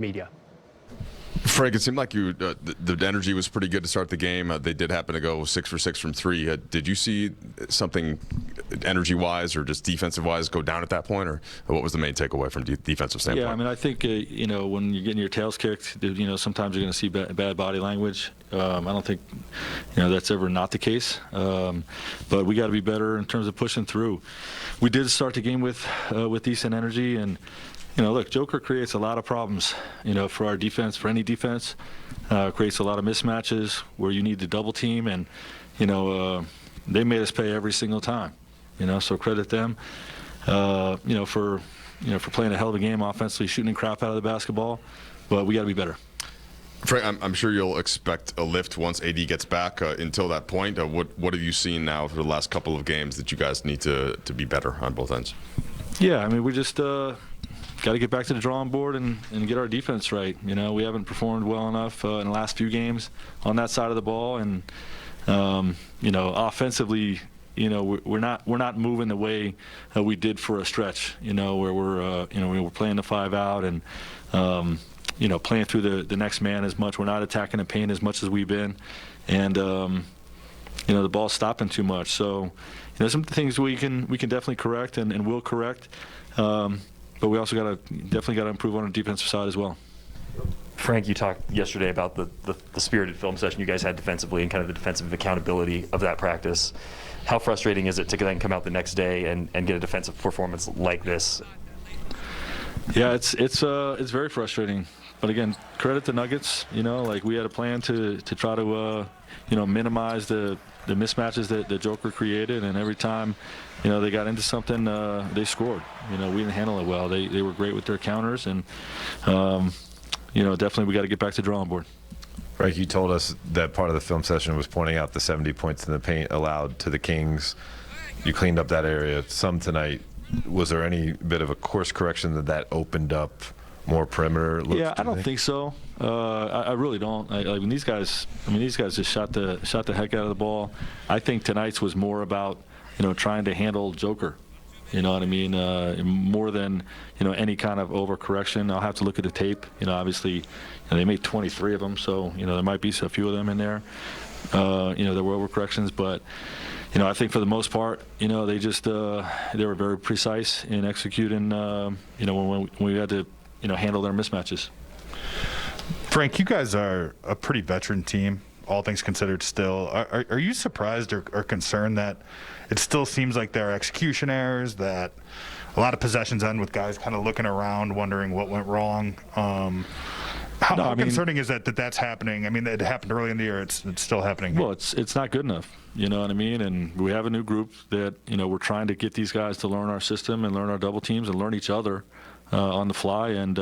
media. Frank, it seemed like the energy was pretty good to start the game. They did happen to go 6 for 6 from 3. Did you see something energy-wise or just defensive-wise go down at that point, or what was the main takeaway from defensive standpoint? Yeah, I mean, I think when you're getting your tails kicked, sometimes you're going to see bad body language. I don't think that's ever not the case. But we got to be better in terms of pushing through. We did start the game with decent energy, and look, Joker creates a lot of problems, for our defense, for any defense. Creates a lot of mismatches where you need to double team, and they made us pay every single time. So credit them. For playing a hell of a game offensively, shooting the crap out of the basketball. But we got to be better. Frank, I'm sure you'll expect a lift once AD gets back. Until that point, what have you seen now for the last couple of games that you guys need to be better on both ends? Yeah, I mean, we just got to get back to the drawing board and get our defense right. We haven't performed well enough in the last few games on that side of the ball, and offensively, we're not moving the way we did for a stretch. Where we're playing the 5 out and playing through the next man as much. We're not attacking the paint as much as we've been, and the ball's stopping too much. So some things we can definitely correct and will correct. But we also definitely got to improve on the defensive side as well. Frank, you talked yesterday about the spirited film session you guys had defensively and kind of the defensive accountability of that practice. How frustrating is it to then come out the next day and get a defensive performance like this? Yeah, it's very frustrating. But again, credit the Nuggets. We had a plan to try to minimize the mismatches that the Joker created, and every time they got into something, they scored. We didn't handle it well. They were great with their counters, and definitely we got to get back to the drawing board. Frank, you told us that part of the film session was pointing out the 70 points in the paint allowed to the Kings. You cleaned up that area some tonight. Was there any bit of a course correction that opened up more perimeter looks? Yeah, I don't think so. I really don't. These guys just shot the heck out of the ball. I think tonight's was more about trying to handle Joker. You know what I mean? More than any kind of overcorrection. I'll have to look at the tape. Obviously, they made 23 of them, so there might be a few of them in there. There were overcorrections, but I think for the most part, they just they were very precise in executing. When we had to handle their mismatches. Frank, you guys are a pretty veteran team, all things considered still. Are you surprised or concerned that it still seems like there are execution errors, that a lot of possessions end with guys kind of looking around, wondering what went wrong? How concerning is that's happening? I mean, it happened early in the year. It's still happening. Well, it's not good enough. You know what I mean? And we have a new group that, we're trying to get these guys to learn our system and learn our double teams and learn each other on the fly. And,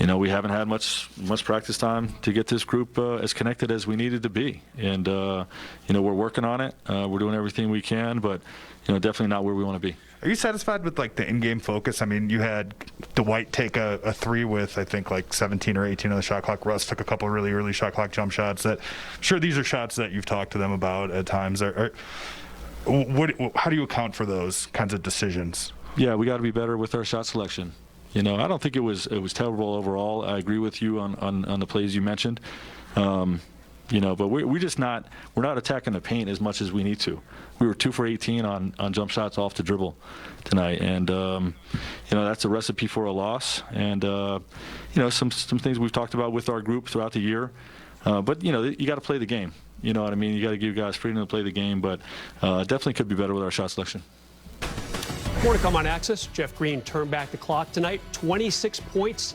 we haven't had much practice time to get this group as connected as we needed to be. And, we're working on it. We're doing everything we can, but, definitely not where we want to be. Are you satisfied with the in-game focus? I mean, you had Dwight take a 3 with I think 17 or 18 on the shot clock. Russ took a couple of really early shot clock jump shots. That sure, these are shots that you've talked to them about at times. How do you account for those kinds of decisions? Yeah, we got to be better with our shot selection. I don't think it was terrible overall. I agree with you on the plays you mentioned. But we're not attacking the paint as much as we need to. We were 2 for 18 on jump shots off the dribble tonight, and that's a recipe for a loss. And some things we've talked about with our group throughout the year. But you got to play the game. You know what I mean? You got to give guys freedom to play the game, but definitely could be better with our shot selection. More to come on Access. Jeff Green turned back the clock tonight. 26 points